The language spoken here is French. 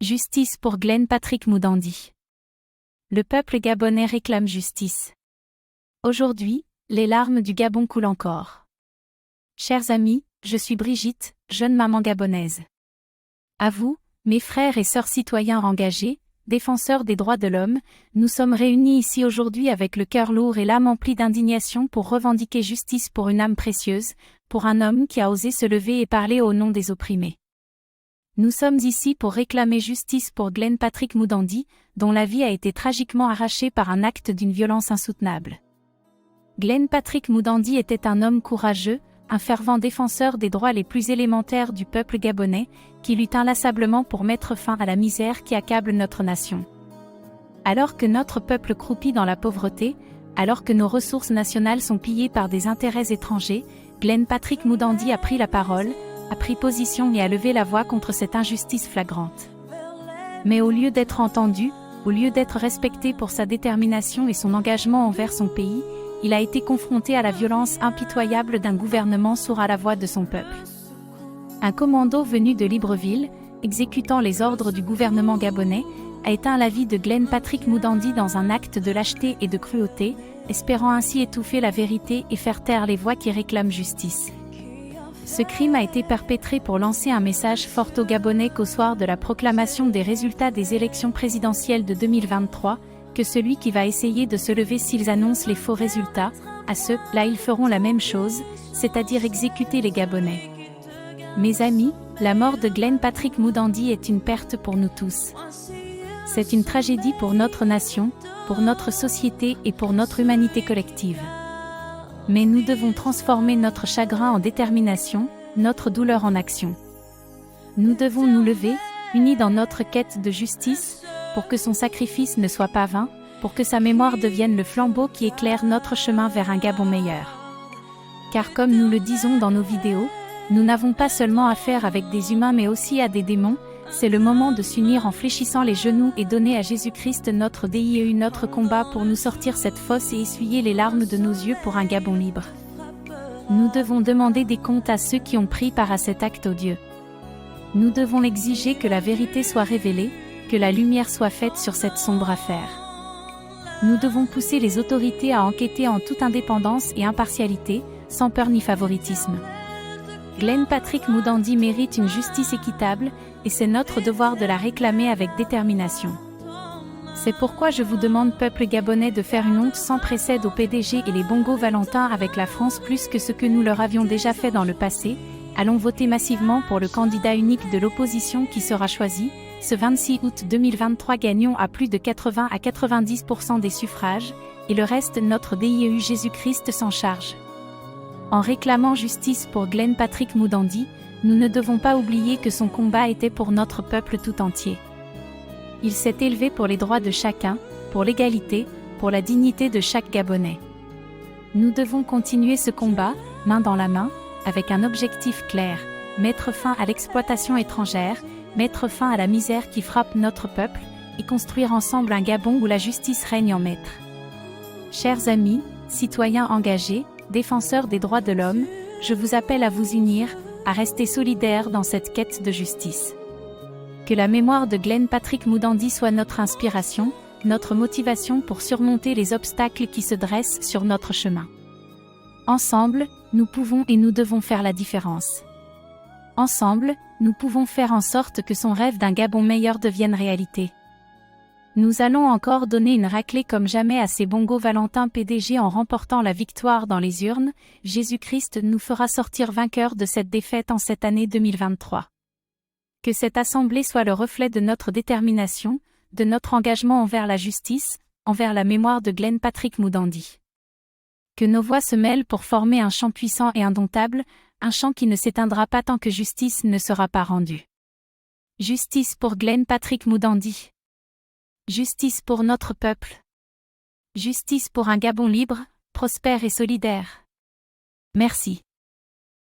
Justice pour Glenn Patrick Mudandi. Le peuple gabonais réclame justice. Aujourd'hui, les larmes du Gabon coulent encore. Chers amis, je suis Brigitte, jeune maman gabonaise. À vous, mes frères et sœurs citoyens engagés, défenseurs des droits de l'homme, nous sommes réunis ici aujourd'hui avec le cœur lourd et l'âme emplie d'indignation pour revendiquer justice pour une âme précieuse, pour un homme qui a osé se lever et parler au nom des opprimés. Nous sommes ici pour réclamer justice pour Glenn Patrick Mudandi, dont la vie a été tragiquement arrachée par un acte d'une violence insoutenable. Glenn Patrick Mudandi était un homme courageux, un fervent défenseur des droits les plus élémentaires du peuple gabonais, qui lutte inlassablement pour mettre fin à la misère qui accable notre nation. Alors que notre peuple croupit dans la pauvreté, alors que nos ressources nationales sont pillées par des intérêts étrangers, Glenn Patrick Mudandi a pris la parole, a pris position et a levé la voix contre cette injustice flagrante. Mais au lieu d'être entendu, au lieu d'être respecté pour sa détermination et son engagement envers son pays, il a été confronté à la violence impitoyable d'un gouvernement sourd à la voix de son peuple. Un commando venu de Libreville, exécutant les ordres du gouvernement gabonais, a éteint la vie de Glenn Patrick Mudandi dans un acte de lâcheté et de cruauté, espérant ainsi étouffer la vérité et faire taire les voix qui réclament justice. Ce crime a été perpétré pour lancer un message fort aux Gabonais qu'au soir de la proclamation des résultats des élections présidentielles de 2023, que celui qui va essayer de se lever s'ils annoncent les faux résultats, à ceux-là ils feront la même chose, c'est-à-dire exécuter les Gabonais. Mes amis, la mort de Glenn Patrick Mudandi est une perte pour nous tous. C'est une tragédie pour notre nation, pour notre société et pour notre humanité collective. Mais nous devons transformer notre chagrin en détermination, notre douleur en action. Nous devons nous lever, unis dans notre quête de justice, pour que son sacrifice ne soit pas vain, pour que sa mémoire devienne le flambeau qui éclaire notre chemin vers un Gabon meilleur. Car comme nous le disons dans nos vidéos, nous n'avons pas seulement affaire avec des humains mais aussi à des démons. C'est le moment de s'unir en fléchissant les genoux et donner à Jésus-Christ notre DIEU, notre combat pour nous sortir cette fosse et essuyer les larmes de nos yeux pour un Gabon libre. Nous devons demander des comptes à ceux qui ont pris part à cet acte odieux. Nous devons exiger que la vérité soit révélée, que la lumière soit faite sur cette sombre affaire. Nous devons pousser les autorités à enquêter en toute indépendance et impartialité, sans peur ni favoritisme. Glenn Patrick Mudandi mérite une justice équitable, et c'est notre devoir de la réclamer avec détermination. C'est pourquoi je vous demande, peuple gabonais, de faire une honte sans précède au PDG et les Bongo Valentin avec la France plus que ce que nous leur avions déjà fait dans le passé. Allons voter massivement pour le candidat unique de l'opposition qui sera choisi. Ce 26 août 2023, gagnons à plus de 80 à 90% des suffrages, et le reste notre DIEU Jésus-Christ s'en charge. En réclamant justice pour Glenn Patrick Mudandi, nous ne devons pas oublier que son combat était pour notre peuple tout entier. Il s'est élevé pour les droits de chacun, pour l'égalité, pour la dignité de chaque Gabonais. Nous devons continuer ce combat, main dans la main, avec un objectif clair, mettre fin à l'exploitation étrangère, mettre fin à la misère qui frappe notre peuple, et construire ensemble un Gabon où la justice règne en maître. Chers amis, citoyens engagés, défenseurs des droits de l'homme, je vous appelle à vous unir, à rester solidaires dans cette quête de justice. Que la mémoire de Glenn Patrick Mudandi soit notre inspiration, notre motivation pour surmonter les obstacles qui se dressent sur notre chemin. Ensemble, nous pouvons et nous devons faire la différence. Ensemble, nous pouvons faire en sorte que son rêve d'un Gabon meilleur devienne réalité. Nous allons encore donner une raclée comme jamais à ces Bongo Valentin PDG en remportant la victoire dans les urnes. Jésus-Christ nous fera sortir vainqueurs de cette défaite en cette année 2023. Que cette assemblée soit le reflet de notre détermination, de notre engagement envers la justice, envers la mémoire de Glenn Patrick Mudandi. Que nos voix se mêlent pour former un chant puissant et indomptable, un chant qui ne s'éteindra pas tant que justice ne sera pas rendue. Justice pour Glenn Patrick Mudandi. Justice pour notre peuple. Justice pour un Gabon libre, prospère et solidaire. Merci.